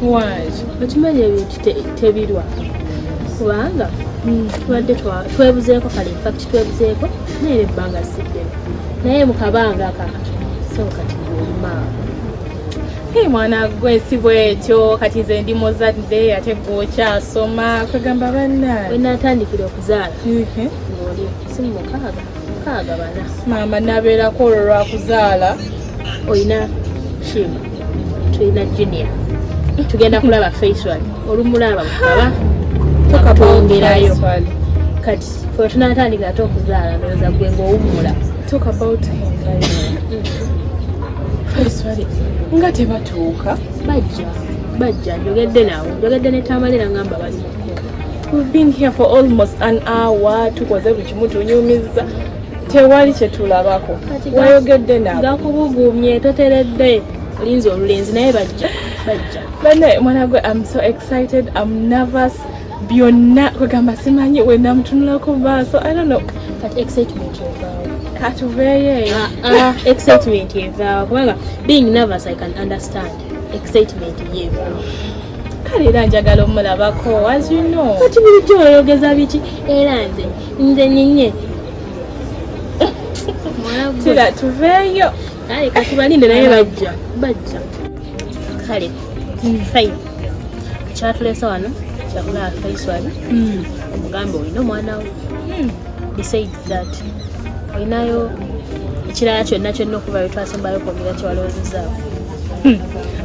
Lwaki? Okimanyi ebintu tebirwa kubanga tubadde twebuzeeko kale infact twebuzeeko naye ebbanga siddene naye mu kabanga akakati so kati olima mwana gwe si bwekyo kati nze ndi muzadde ate gwe okyasoma kwegamba bannaye we naatandikira okuzaala ng'oli si mu mukaaga bana maama nabeerako olwo lwakuzaala olina shima tulina junior tugenda kulaba facial olumulaba mukaba tukatwongerayo kati fe tunatandikira ate okuzaala ndowooza gwe ng'owummula talk about him facial nga tebatuuka bajja njogedde naawe njogedde ne Tamalira ngamba bali mu kkubo. We've been here for almost an hour tukoze buli kimu tunyumiza tewali kye tulabako wayogedde naawe gakubugumye toteredde olinzi olulenzi naye bajja bane mwana gwe I'm so excited I'm nervous byonna kwegamba simanyi wena mutunulako maaso I don't know kati excitement evaawo katuveeyo excitement evaawo kubanga being nervous I can understand excitement yevaawo kale era njagala omulabako as you know kati bulijjo oyogeza biki era nze nyinye tira tuveeyo kale kati balinde naye bajja kale fine kyatulesa wano kyakulaba faiswali omugambe olina omwana we besides that olinayo ekirala kyonna okuva byetwasembayo kwogera kyewalowoozezaawo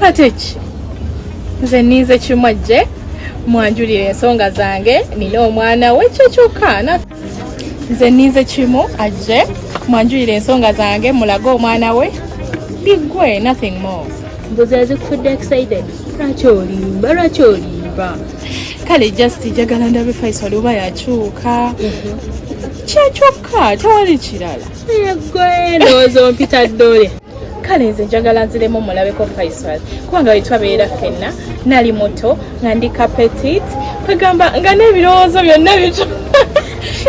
ate ki nze niize kimu ajje mwanjulira ensonga zange nina omwana we kyekyokka nze niize kimu ajje mwanjulira ensonga zange mulage omwana we bigwe nothing more mbuzi zikufudde excited lwaki olimba kale just njagala ndabe Faisal oba yakyuka kyekyokka tewali kirala gwe ndowooza ompita ddole kale nze njagala nziremu mulabeko Faisal kubanga wetwabeera ffenna nali muto nga ndi kapetit kwegamba nga n'ebirowoozo byonna bito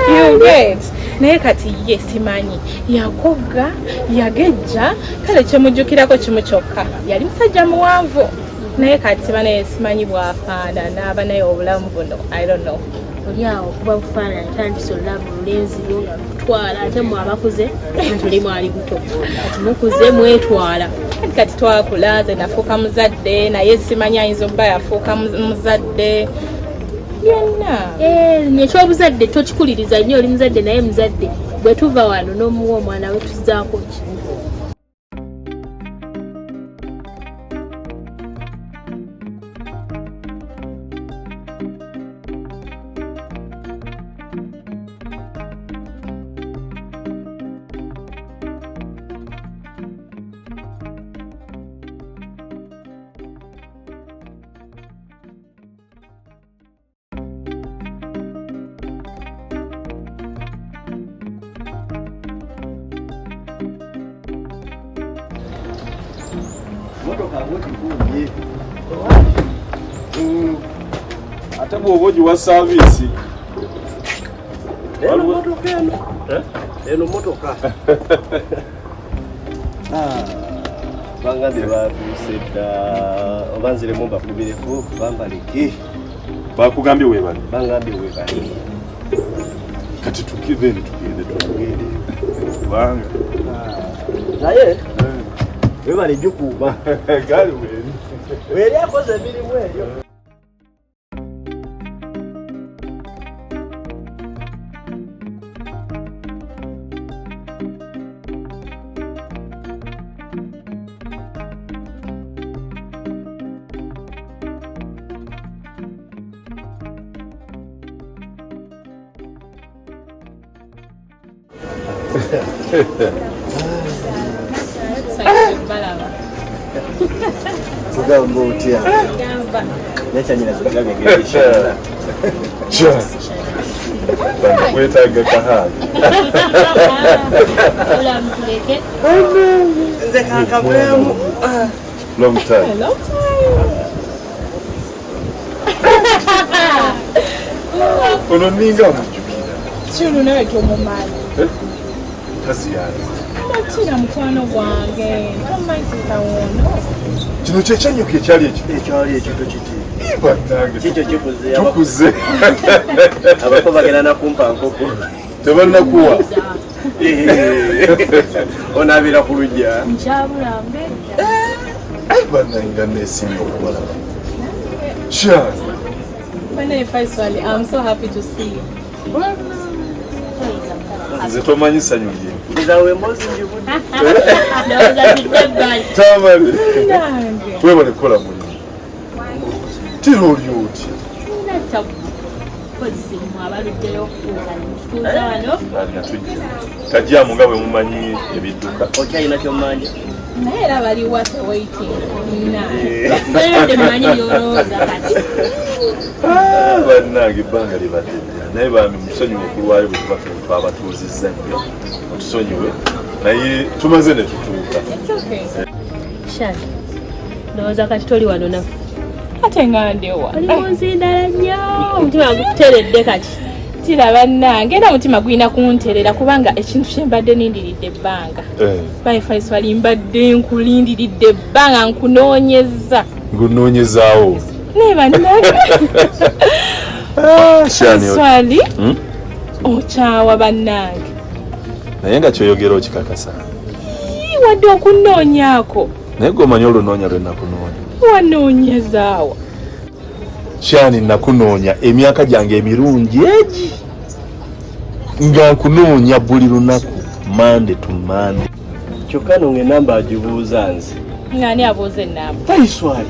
you get naye kati ye simanyi yakogga yagejja kale kyemujjukirako kimu kyokka yali musajja muwanvu naye kati banaye simanyi bwafaanana abanaye obulamu buno I don't know oli awo kuba bufaanana tandisa olaba olulenzi lwo nga lutwala ate mwe abakuze ntuli mwali buto kati mukuze mwetwala kati twakula nze nafuuka muzadde naye simanyi ayinza okuba yafuuka muzadde byonna ekyobuzadde tokikuliriza nnyo oli muzadde naye muzadde bwe tuva wano n'omuwa omwana we tuzaako ki ate bw'oba ogiwa saavisi eno motoka bangambye batuuse dda oba nziremu mbakubireko bambaleki bakugambye weebali bangambye weebali kati tugende kubanga naye weebali gikuuma gaali weeri weeri akoze emirimu eryo tugamba otya nekyanyina zigabyegeishara wetaaga kahaga nze kankavemu long time ono ninga amujjukira kino naye tomumanyi tasiyanza Tira mukwano gwange. Tomaisisa wono. Kino kyekyanyoka ekyali ekyo kiti. Bannange. Kikyo kikuze. Tukuze. Abako bagenda na kumpa nkoko. Tebannakuwa. Onaabira ku lujja. Nkyabulambe. Bannange neesimye okubalaba. Sure. My name is Faisal. I'm so happy to see you. Nze tomanyi ssanyu lye. Nzawe mbozi njibudde. Ndowooza tudde ebbali. Tamale. Nange. Twebale kukola mulimu. Tira oli otya? Kozimu abaluddeyo okutuuka nekituuza wano. Natujja. Kajjaamu nga bwe mumanyi ebidduka. Okyalina ky'ommanja? Naye era bali what waiting. Bweredde mmanyi byolowooza kati. Bannange ebbanga libadde ddala naye bambi mutusonyiwe okulwayo bwe tuba twabatuuzizza nnyo otusonyiwe naye tumaze ne tutuuka. It's okay. Shani, ndowooza kati toli wano naffe. Ate nga ndewa. Oli munzindala nnyo. Omutima guteredde kati. Tira bannange era omutima gulina kunterera kubanga ekintu kye mbadde nindiridde ebbanga. Bayi Faisal mbadde nkulindiridde ebbanga nkunoonyeza. Ngunoonyezaawo. Ne bannange. Faisal. Okyawa bannange. Naye nga kyoyogera okikakasa. Wadde okunoonyaako. Naye gweomanyi olunoonya lwe nakunoonya. Wanoonyezaawa. Shani nakunoonya emyaka gyange emirungi egi. Nga nkunoonya buli lunaku Monday to Monday. Kyokka nno ng'ennamba agibuuza nze. Ng'ani abuuza ennamba? Faisal.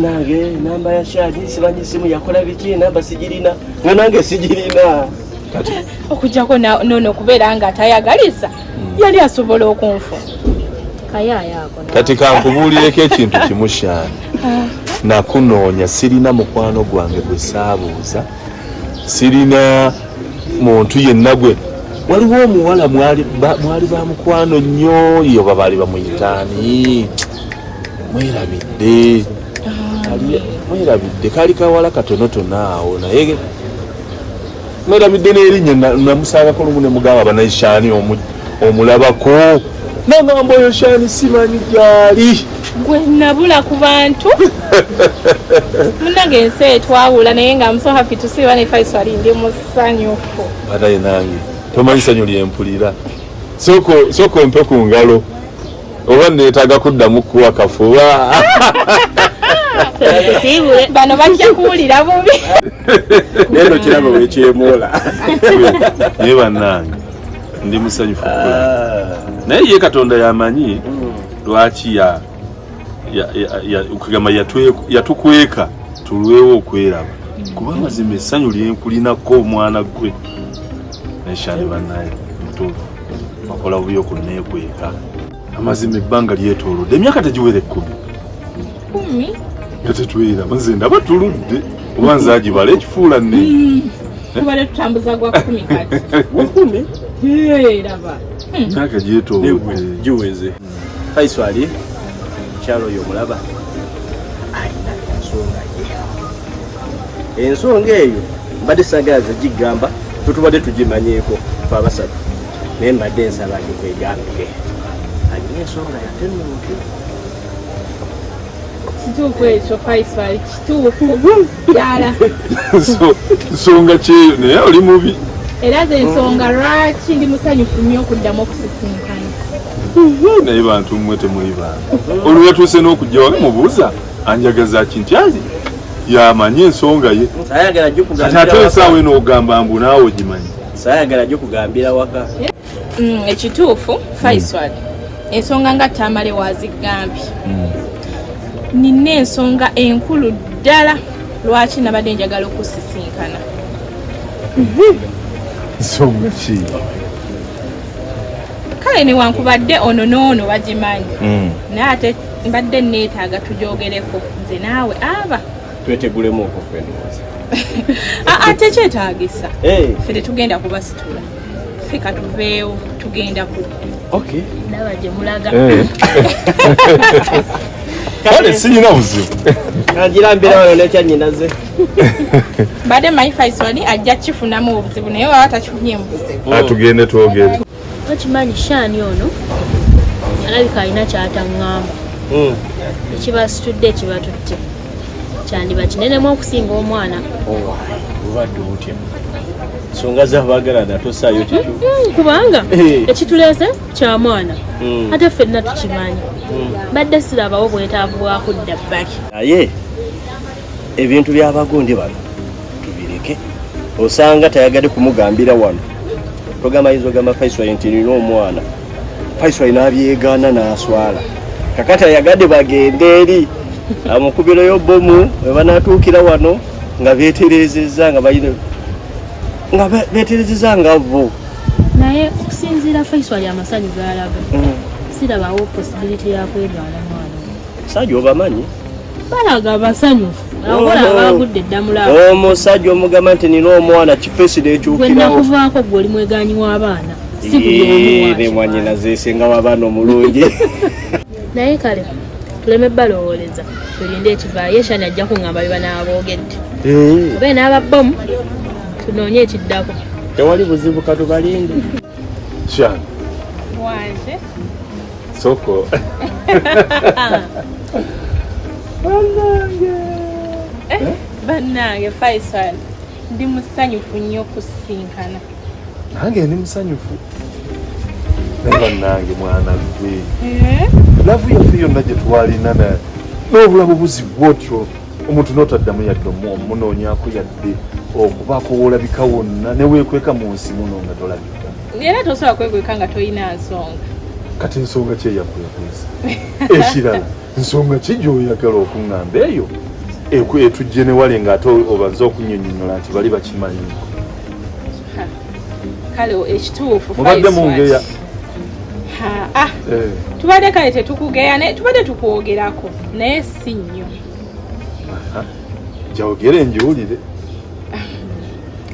Nange namba ya Shani simanyi simu yakola biki namba sigirina. Nga nange sigirina. Okujjako nono okubeera nga tayagaliza yali asobola okunfuna. Kayayaako. Kati kankubuulireko ekintu kimu Shani. Nakunoonya sirina mukwano gwange gwe saabuuza. Sirina muntu yenna gwe. Waliwo omuwala mwali ba mukwano nnyo yo babaali bamuyitaani. Mwerabidde. Mwerabidde kali kawala katonotono awo naye mwerabidde n'erinnya namusaagako lumu ne mugamba banaye Shani omulabako. Nangamba oyo Shani simanyi gyali. Gwe nabula ku bantu. Munnange ensi etwawula naye nga I'm so happy to see you Faisal ndi musanyufu. Banaye nange tomanyi ssanyu lyempulira. Soko mpe ku ngalo. Oba neetaaga kuddamu kuwa kafuba. Bano bajja kuwulira bubi. Neno kiraba wekyemoola. Naye bannange ndi musanyufu naye ye Katonda yamanyi lwaki okugamba yatukweka tulwewo okweraba kuba mazima essanyu lyenkulinako omwana gwe. Naye Shani bannaye mutuufu wakola bubi okunneekweka. Amazima ebbanga lyetoolodde emyaka tegiwere 10 nga tetwera maze ndaba tuludde oba nze agibala ekifuula nne. Tubale tutambuza gwa 10 kati. 10? Raba. Myaka gyetoolodde. Giweze. Faisal kyalo oyo omulaba alina ensonga ye. Ensonga eyo mbadde saagalaza gigamba tutubadde tugimanyeeko fe abasatu naye mbadde nsaba gikwegambire. Alina ensonga yatenuuke. Kituufu ekyo Faisal kituufu. Yala. Nsonga kyeyo naye oli mubi. Era ze ensonga lwaki ndi musanyufu nnyo okuddamu okusisinkana. Naye bantu mmwe temuli bantu. Olwo yatuuse n'okujja wange mubuuza anjagaza kinti azi yamanyi ensonga ye. Sayagala gyo kugambira. Ate ensaawe n'ogamba mbu naawe ogimanyi. Sayagala gyo kugambira waka. Ekituufu Faisal. Ensonga nga Tamale wazigambye. Nina ensonga enkulu ddala lwaki nabadde njagala okusisinkana. Nsonga ki? Kale newankubadde ono n'ono bagimanyi. Naye ate mbadde neetaaga tugyogereko nze naawe aba. Twetegulemu okufenooza. Ate kyetaagisa. Ffe tetugenda kubasitula. Ffe katuveewo tugenda kudda. Okay. Ndaba gye mulaga. Kale siyina buzibu. Kangirambira wano nekyannyinaze. Badde manyi Faisal ajja kifunamu obuzibu naye waba takifunye mu buzibu. Tugende twogere. Okimanyi Shani ono alabika alina kyataŋŋamba ekibasitudde ekibatutte kyandiba kinenemu okusinga omwana obadde otya ensonga zabagalana tosaayo titu kubanga ekituleese kya mwana ate ffenna tukimanyi badde sirabawo bwetaavu bwakudda bbaki naye ebintu by'abagundi bano tubireke osanga tayagadde kumugambira wano togamayinza ogamba Faisal nti nina omwana Faisal n'abyegaana n'aswala kakati ayagadde bagende eri amukubirayo bomu we banaatuukira wano nga beeterezeza nga beeterezeza nga bo naye okusinziira Faisal amasanyu galaga sirabawo possibility ya kwegaana mwana musajja obamanyi balaga basanyufu awola abagudde ddamula omusajja omugamba nti nina omwana kifeesi n'ekyukirawo gwenakuvaako gwe oli mweganyi w'abaana si buli omu mwanyina zeesengawo abaana omulungi naye kale tuleme balowoleza tulinde ekivaayo eshani ajja kuŋŋamba bye banaaboogedde oba n'ababbomu tunoonye ekiddako tewali buzibu katubalinde Shani wanje soko bannange Faisal ndi musanyufu nnyo kusinkana nange ndi musanyufu bannange mwana gwe lavu yaffe yonna gye twalina n'obulamu buzibwa otyo omuntu n'otaddamu yadde omunoonyaako yadde okubaako woolabika wonna neweekweka mu nsi muno nga tolabika era tosobola kwekweka nga tolina nsonga kati ensonga ki eyakwekwesa ekirala nsonga ki gy'oyagala okuŋŋamba eyo etujje ne wale ng'ate obaze okunnyonnyola nti bali bakimanyiko kale ekituufu mubadde mungeya tubadde kale tetukugeya tubadde tukwogerako naye si nnyo jawogere njiwulire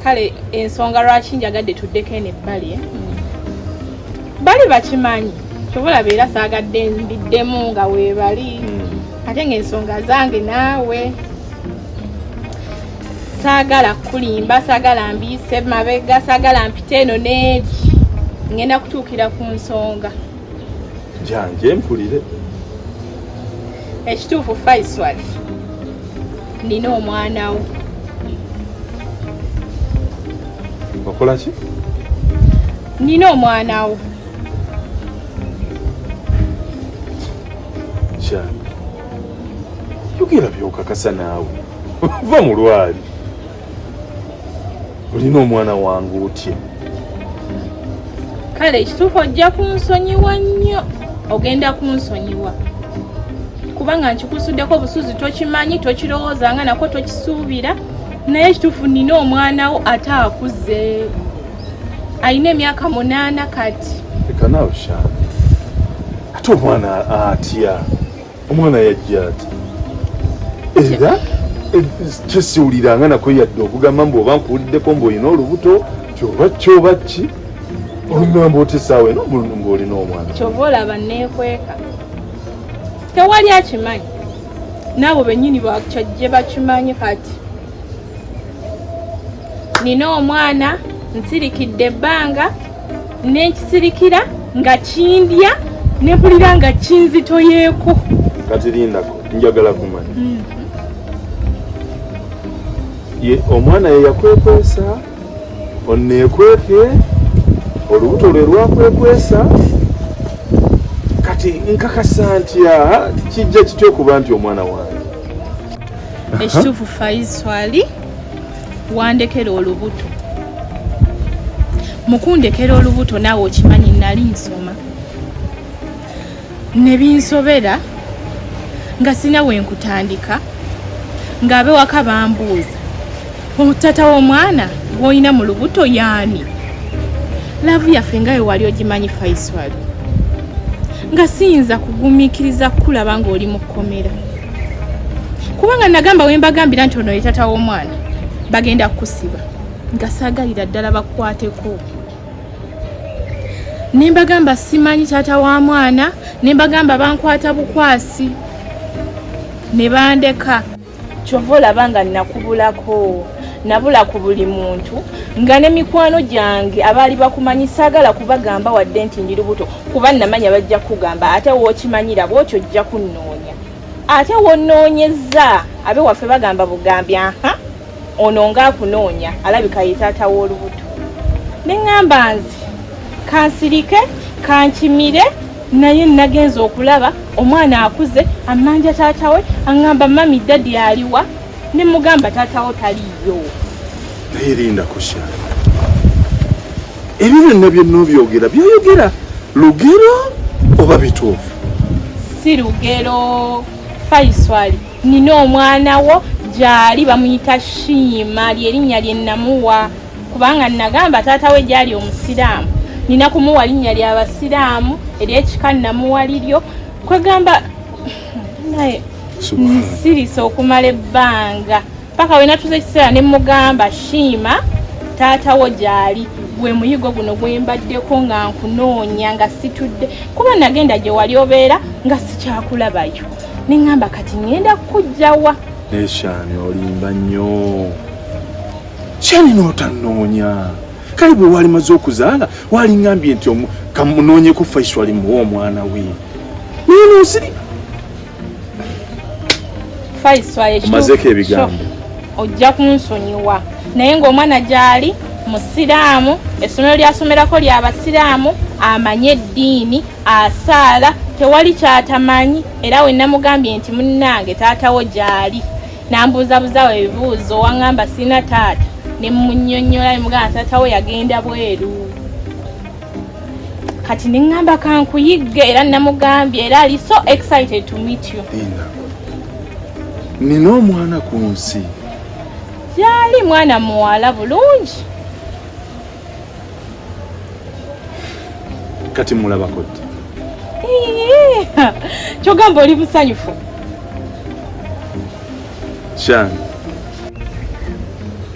kale ensonga lwaki njagadde tuddeko eno ebbali bali bakimanyi kyobola beera saagadde mbiddemu nga weebali ate ng'ensonga zange naawe saagala kulimba saagala mbiise mabega saagala mpite eno n'eri ngenda kutuukira ku nsonga janje mpulire ekituufu Faisal nina omwana wo okola ki nina omwana wo Shani yogera byokakasa naawe va mu lwali olina omwana wange otya kale ekituufu ojja kunsonyiwa nnyo ogenda kunsonyiwa kubanga nkikusuddeko busuzi tokimanyi tokirowoozanga nako tokisuubira naye ekituufu nina omwana wo ate akuze alina emyaka 8 kati leka naawe Shani ate omwana atya omwana yajja ati era kyesiwuliranga nako yadde okugamba mbu oba nkuwuliddeko mbwolina olubuto kyoba ki olugamba otesaawe ng'olina omwana kyova olaba neekweka tewali akimanyi naabo bennyini bakyajje bakimanyi kati nina omwana nsirikidde ebbanga n'ekisirikira nga kindya nepulira nga kinzitoyeeko kati lindako njagala kumanya ye omwana ye yakwekwesa onneekweke olubuto lwe lwakwekwesa kati nkakasa ntya kijja kitya okuba nti omwana wange ekituufu Faisal wandekera olubuto mukundekera olubuto naawe okimanyi nali nsoma ne binsobera nga sina wenkutandika ng'abewaka bambuuza omutata w'omwana gw'olina mu lubuto yaani laavu yaffe nga we wali ogimanyi Faisal nga siyinza kugumiikiriza kukulaba ng'oli mu kkomera kubanga nagamba we mbagambira nti ono ye tata w'omwana bagenda kukusiba nga saagalira ddala bakukwateko ne mbagamba simanyi taata wa mwana ne mbagamba bankwata bukwasi ne bandeka kyova olaba nga nakubulako nabula ku buli muntu nga ne mikwano gyange abaali bakumanyi saagala kubagamba wadde nti ndi lubuto kuba namanya bajja kugamba ate wookimanyira bw'otyo ojja kunnoonya ate wonnoonyezza abe waffe bagamba bugambi aha ono ngaakunoonya alabika ye taata w'olubuto ne ŋŋamba nze kansirike kankimire naye nagenza okulaba omwana akuze amanja taata we aŋŋamba mami dadi aliwa ne mugamba taata wo taliyo naye linda kusha ebyo byonna byonna obyogera byoyogera lugero oba bituufu si lugero Faiswali nina omwana wo gyali bamuyita Shiima lyerinnya lye namuwa kubanga nagamba taata we gyali omusiraamu nina kumuwa linnya ly'abasiraamu ery'ekika namuwa liryo kwegamba naye nsirisa okumala ebbanga paka we natuze ekiseera ne mugamba Shiima taata wo gyali gwe muyigo guno gwe mbaddeko nga nkunoonya nga situdde kuba nagenda gye wali obeera nga sikyakulabayo ne ŋŋamba kati ŋŋenda kukujjawa Neshani olimba nnyo kyani n'otannoonya kale bwe wali maze okuzaala wali ŋŋambye nti kamunoonyeko Faiswali muwa omwana we naye noosiri Faiswali omazeko ebigambo ojja kunsonyiwa naye ng'omwana gyali musiraamu essomero lyasomerako ly'abasiraamu amanye eddiini asaala tewali kyatamanyi era we namugambye nti munnange taata wo gyali nambuuzabuuzawo ebibuuzo waŋŋamba sina taata ne munnyonnyola ne mugamba taata we yagenda bweru kati ne ŋŋamba kankuyigge era namugambye era ali so excited to meet you nina omwana ku nsi gyali mwana muwala bulungi kati mulabako ddi kyogamba oli busanyufu Shani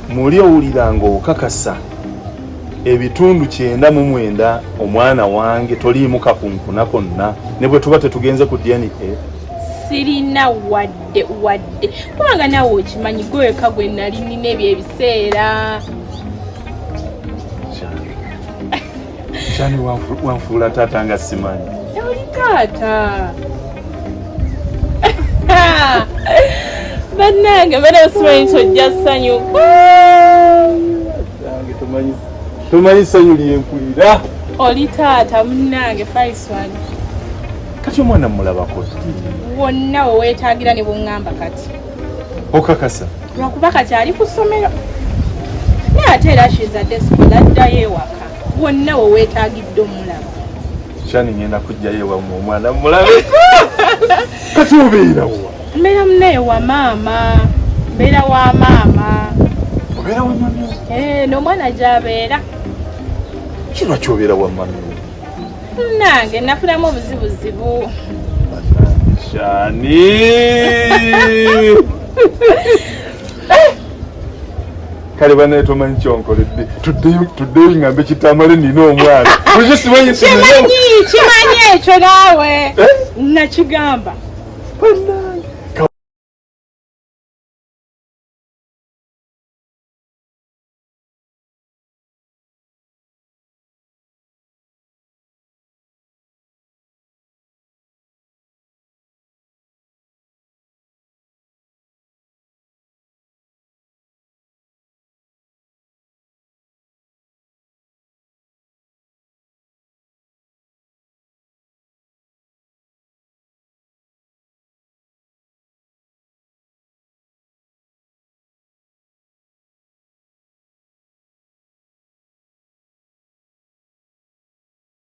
muli owulira ng'okakasa ebitundu 99 omwana wange toliimu kakunkuna konna ne bwe tuba tetugenze ku DNA sirina wadde kubanga naawe okimanyi gweka gwe nali nina ebyo ebiseera Shani wanfuula taata nga simanyi oli taata bannange bana osimanyi tojja ssanyuka tomanyi ssanyu lyenkulira oli taata munnange Faiswali kati omwana mulabako wonna we weetaagira ne buŋŋamba kati okakasa lwakuba kati ali ku ssomero naye ate era kizadde sikola addayo ewaka wonna we weetaagidde omulaba Shani ngenda kujjayo ewamu omwana mulabe kati obeera wa mbeera munaye wa maama mbeera wa maama obeera wa mami n'omwana gy'abeera kirwa kyobeera wa mami nange nafunamu obuzibuzibu Shani kale banaye tomanyi kyonkoledde tuddeyo ngambe kitamale nina omwana kimanyi ekyo naawe nakigamba